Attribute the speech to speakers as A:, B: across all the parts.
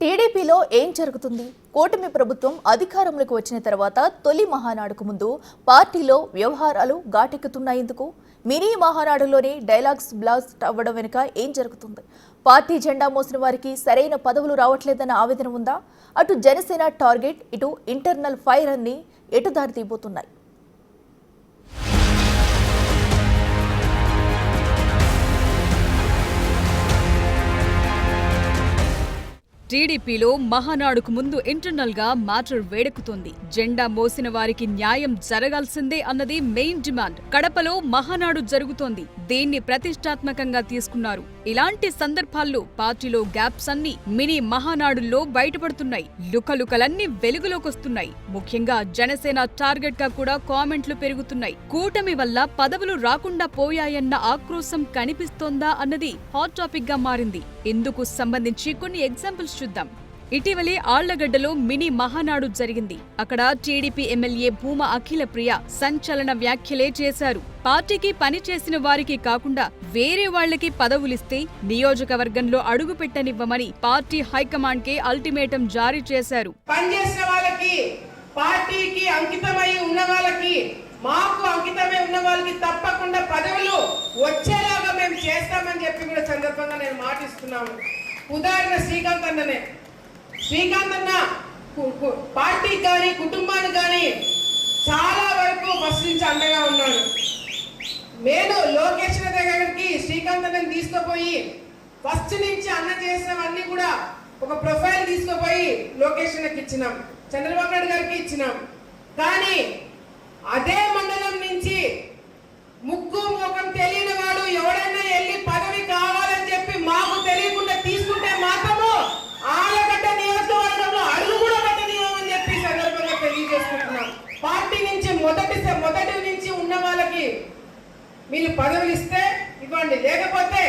A: టీడీపీలో ఏం జరుగుతుంది? కూటమి ప్రభుత్వం అధికారంలోకి వచ్చిన తర్వాత తొలి మహానాడుకు ముందు పార్టీలో వ్యవహారాలు ఘాటెక్కుతున్నాయేందుకు? మినీ మహానాడులోనే డైలాగ్స్ బ్లాస్ట్ అవ్వడం వెనుక ఏం జరుగుతుంది? పార్టీ జెండా మోసిన వారికి సరైన పదవులు రావట్లేదన్న ఆవేదన ఉందా? అటు జనసేన టార్గెట్, ఇటు ఇంటర్నల్ ఫైర్ అన్ని ఎటు దారి తీయబోతున్నాయి?
B: టీడీపీలో మహానాడుకు ముందు ఇంటర్నల్ గా మ్యాటర్ వేడెక్కుతోంది. జెండా మోసిన వారికి న్యాయం జరగాల్సిందే అన్నది మెయిన్ డిమాండ్. కడపలో మహానాడు జరుగుతోంది. దీన్ని ప్రతిష్టాత్మకంగా తీసుకున్నారు. ఇలాంటి సందర్భాల్లో పార్టీలో గ్యాప్స్ అన్ని మినీ మహానాడుల్లో బయటపడుతున్నాయి. లుకలుకలన్నీ వెలుగులోకొస్తున్నాయి. ముఖ్యంగా జనసేన టార్గెట్ గా కూడా కామెంట్లు పెరుగుతున్నాయి. కూటమి వల్ల పదవులు రాకుండా పోయాయన్న ఆక్రోశం కనిపిస్తోందా అన్నది హాట్ టాపిక్ గా మారింది. ఇందుకు సంబంధించి కొన్ని ఎగ్జాంపుల్స్ చూద్దాం. ఇటీవలే ఆళ్లగడ్డలో మినీ మహానాడు జరిగింది. అక్కడ టీడీపీ ఎమ్మెల్యే భూమా అఖిలప్రియ సంచలన వ్యాఖ్యలే చేశారు. పార్టీకి పనిచేసిన వారికి కాకుండా వేరే వాళ్లకి పదవులిస్తే నియోజకవర్గంలో అడుగు పెట్టనివ్వమని పార్టీ హైకమాండ్ కే అల్టిమేటం జారీ చేశారు.
C: పనిచేసిన వాళ్ళకి, పార్టీకి అంకితమై ఉన్న వాళ్ళకి, మాకు అంకితమై ఉన్న వాళ్ళకి తప్పకుండా పదవులు వచ్చేలాగా మేము చేస్తామని చెప్పి కూడా సందర్భంగా నేను మాటిస్తున్నాను. ఉదాహరణ శ్రీకాంత్ అన్న పార్టీకి కానీ కుటుంబానికి కానీ చాలా వరకు ఫస్ట్ నుంచి అండగా ఉన్నాడు. నేను లోకేష్ దగ్గరికి శ్రీకాంత్ అన్నని తీసుకుపోయి ఫస్ట్ నుంచి అన్న చేసినవన్నీ కూడా ఒక ప్రొఫైల్ తీసుకుపోయి లోకేష్ అన్నకి ఇచ్చినాం, చంద్రబాబు నాయుడు గారికి ఇచ్చినాం. కానీ అదే మండలం నుంచి ముక్కు ముఖం తెలియని వాడు ఎవడైనా వెళ్ళి పదవి కావాలని చెప్పి మాకు తెలియకుండా తీసుకుంటే మాత్రము ఆలగడ్డ నియోజకవర్గంలో అడుగు కూడా పెట్టనివ్వమని చెప్పి సందర్భంగా తెలియజేసుకుంటున్నాం. పార్టీ నుంచి మొదటి నుంచి ఉన్న వాళ్ళకి మీరు పదవులు ఇస్తే ఇవ్వండి, లేకపోతే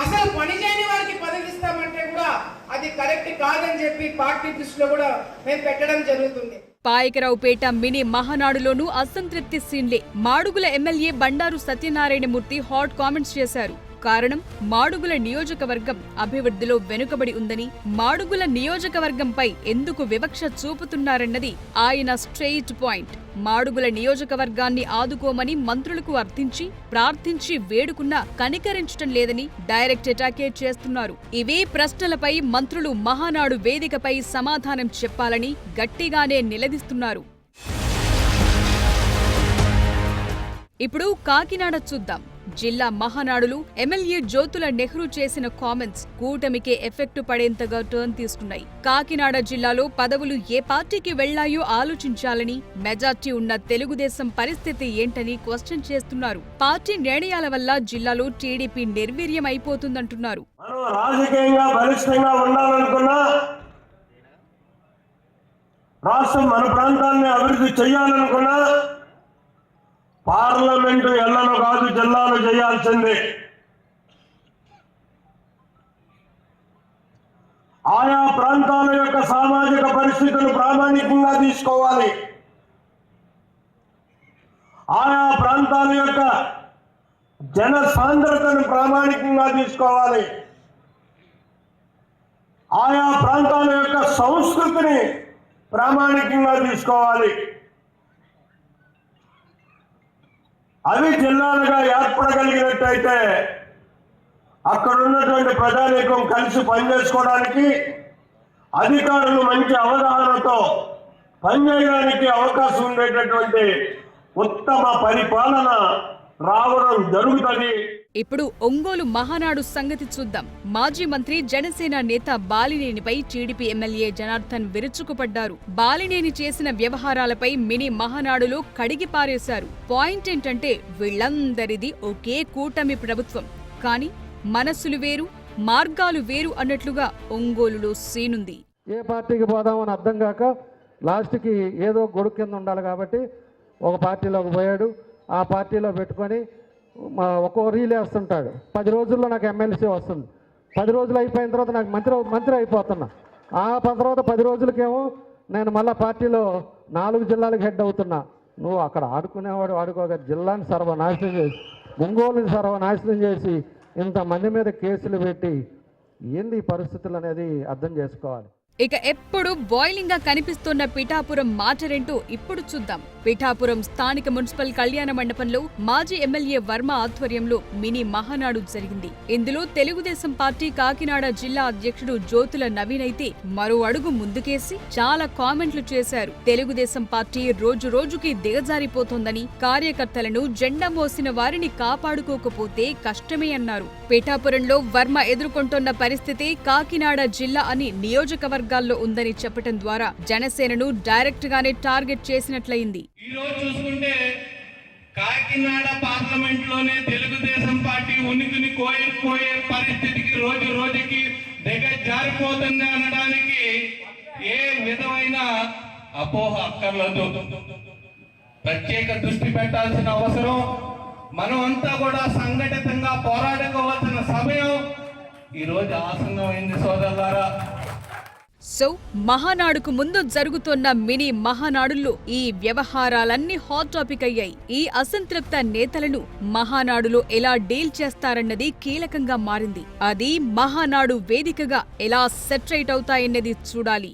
C: అసలు పనిచేయని వారికి పదవి ఇస్తామంటే కూడా అది కరెక్ట్ కాదని చెప్పి పార్టీ దృష్టిలో కూడా మేము పెట్టడం జరుగుతుంది.
B: పాయకరావుపేట మినీ మహానాడులోనూ అసంతృప్తి సీన్లే. Madugula MLA Bandaru Satyanarayanamurthy hot comments చేశారు. కారణం, మాడుగుల నియోజకవర్గం అభివృద్ధిలో వెనుకబడి ఉందని, మాడుగుల నియోజకవర్గంపై ఎందుకు వివక్ష చూపుతున్నారన్నది ఆయన స్ట్రెయిట్ పాయింట్. మాడుగుల నియోజకవర్గాన్ని ఆదుకోమని మంత్రులకు అర్థించి ప్రార్థించి వేడుకున్నా కనికరించటం లేదని డైరెక్ట్ అటాకే చేస్తున్నారు. ఇవే ప్రశ్నలపై మంత్రులు మహానాడు వేదికపై సమాధానం చెప్పాలని గట్టిగానే నిలదీస్తున్నారు. ఇప్పుడు కాకినాడ చూద్దాం. జిల్లా మహానాడులు ఎమ్మెల్యే జ్యోతుల నెహ్రూ చేసిన కామెంట్స్ కూటమికే ఎఫెక్ట్ పడేంతగా టర్న్ తీసుకున్నాయి. కాకినాడ జిల్లాలో పదవులు ఏ పార్టీకి వెళ్లాయో ఆలోచించాలని, మెజార్టీ ఉన్న తెలుగుదేశం పరిస్థితి ఏంటని క్వశ్చన్ చేస్తున్నారు. పార్టీ నిర్ణయాల వల్ల జిల్లాలో టీడీపీ నిర్వీర్యం అయిపోతుందంటున్నారు.
D: రాజకీయంగా బలిష్టంగా ఉండాలనుకున్నా, రాష్ట్రం మన ప్రాంతాన్ని అభివృద్ధి చేయాలనుకున్నా పార్లమెంటు ఎల్లను కాదు, జిల్లాలు చేయాల్సిందే. ఆయా ప్రాంతాల యొక్క సామాజిక పరిస్థితులు ప్రామాణికంగా తీసుకోవాలి. ఆయా ప్రాంతాల యొక్క జన సాంద్రతను ప్రామాణికంగా తీసుకోవాలి. ఆయా ప్రాంతాల యొక్క సంస్కృతిని ప్రామాణికంగా తీసుకోవాలి. అవి జిల్లాలుగా ఏర్పడగలిగినట్టయితే అక్కడ ఉన్నటువంటి ప్రజానీకం కలిసి పనిచేసుకోవడానికి, అధికారులు మంచి అవగాహనతో పనిచేయడానికి అవకాశం ఉండేటటువంటి ఉత్తమ పరిపాలన రావడం జరుగుతుంది.
B: ఇప్పుడు ఒంగోలు మహానాడు సంగతి చూద్దాం. మాజీ మంత్రి జనసేన నేత బాలినేనిపై టీడీపీ ఎమ్మెల్యే జనార్దన్ విరుచుకుపడ్డారు. బాలినేని చేసిన వ్యవహారాలపై మినీ మహానాడులో కడిగి పారేశారు. పాయింట్ ఏంటంటే, వీళ్లందరిది ఒకే కూటమి ప్రభుత్వం, కానీ మనస్సులు వేరు, మార్గాలు వేరు అన్నట్లుగా ఒంగోలులో సీనుంది.
E: ఏ పార్టీకి పోదామని అర్థం కాక లాస్ట్కి ఏదో గొడుగు కింద ఉండాలి కాబట్టి ఒక పార్టీలోకి పోయాడు. ఆ పార్టీలో పెట్టుకొని ఒక్కో రీల్ వేస్తుంటాడు. 10 రోజుల్లో నాకు ఎమ్మెల్సీ వస్తుంది, 10 రోజులు అయిపోయిన తర్వాత నాకు మంత్రి అయిపోతున్నా. ఆ తర్వాత 10 రోజులకేమో నేను మళ్ళీ పార్టీలో 4 జిల్లాలకు హెడ్ అవుతున్నా. నువ్వు అక్కడ ఆడుకునేవాడు ఆడుకోక జిల్లాని సర్వనాశనం చేసి, ఒంగోలుని సర్వనాశనం చేసి, ఇంతమంది మీద కేసులు పెట్టి ఏంది ఈ పరిస్థితులు అనేది అర్థం చేసుకోవాలి.
B: ఇక ఎప్పుడు బాయిలింగ్ గా కనిపిస్తున్న పిఠాపురం మాటరేంటో ఇప్పుడు చూద్దాం. పిఠాపురం స్థానిక మున్సిపల్ కళ్యాణ మండపంలో మాజీ ఎమ్మెల్యే వర్మ ఆధ్వర్యంలో మినీ మహానాడు జరిగింది. ఇందులో తెలుగుదేశం పార్టీ కాకినాడ జిల్లా అధ్యక్షుడు జ్యోతుల నవీన్ అయితే మరో అడుగు ముందుకేసి చాలా కామెంట్లు చేశారు. తెలుగుదేశం పార్టీ రోజు రోజుకి దిగజారిపోతోందని, కార్యకర్తలను జెండా మోసిన వారిని కాపాడుకోకపోతే కష్టమే అన్నారు. పిఠాపురంలో వర్మ ఎదుర్కొంటున్న పరిస్థితి కాకినాడ జిల్లా అని నియోజకవర్గాల్లో ఉందని చెప్పడం ద్వారా జనసేనను డైరెక్ట్ గానే టార్గెట్ చేసినట్లయింది.
F: ఈ రోజు చూసుకుంటే కాకినాడ పార్లమెంట్ లోనే తెలుగుదేశం పార్టీ ఉనికిని కోల్పోయే పరిస్థితికి రోజు రోజుకి దిగజారిపోతుంది అనడానికి ఏ విధమైన అపోహ అక్కర్లేదు. ప్రత్యేక దృష్టి పెట్టాల్సిన అవసరం, మనం అంతా కూడా సంఘటితంగా పోరాడుకోవాల్సిన సమయం ఈ రోజు ఆసన్నమైంది సోదరులారా.
B: సో మహానాడుకు ముందు జరుగుతున్న మినీ మహానాడుల్లో ఈ వ్యవహారాలన్నీ హాట్ టాపిక్ అయ్యాయి. ఈ అసంతృప్త నేతలను మహానాడులో ఎలా డీల్ చేస్తారన్నది కీలకంగా మారింది. అది మహానాడు వేదికగా ఎలా సెటరేట్ అవుతాయన్నది చూడాలి.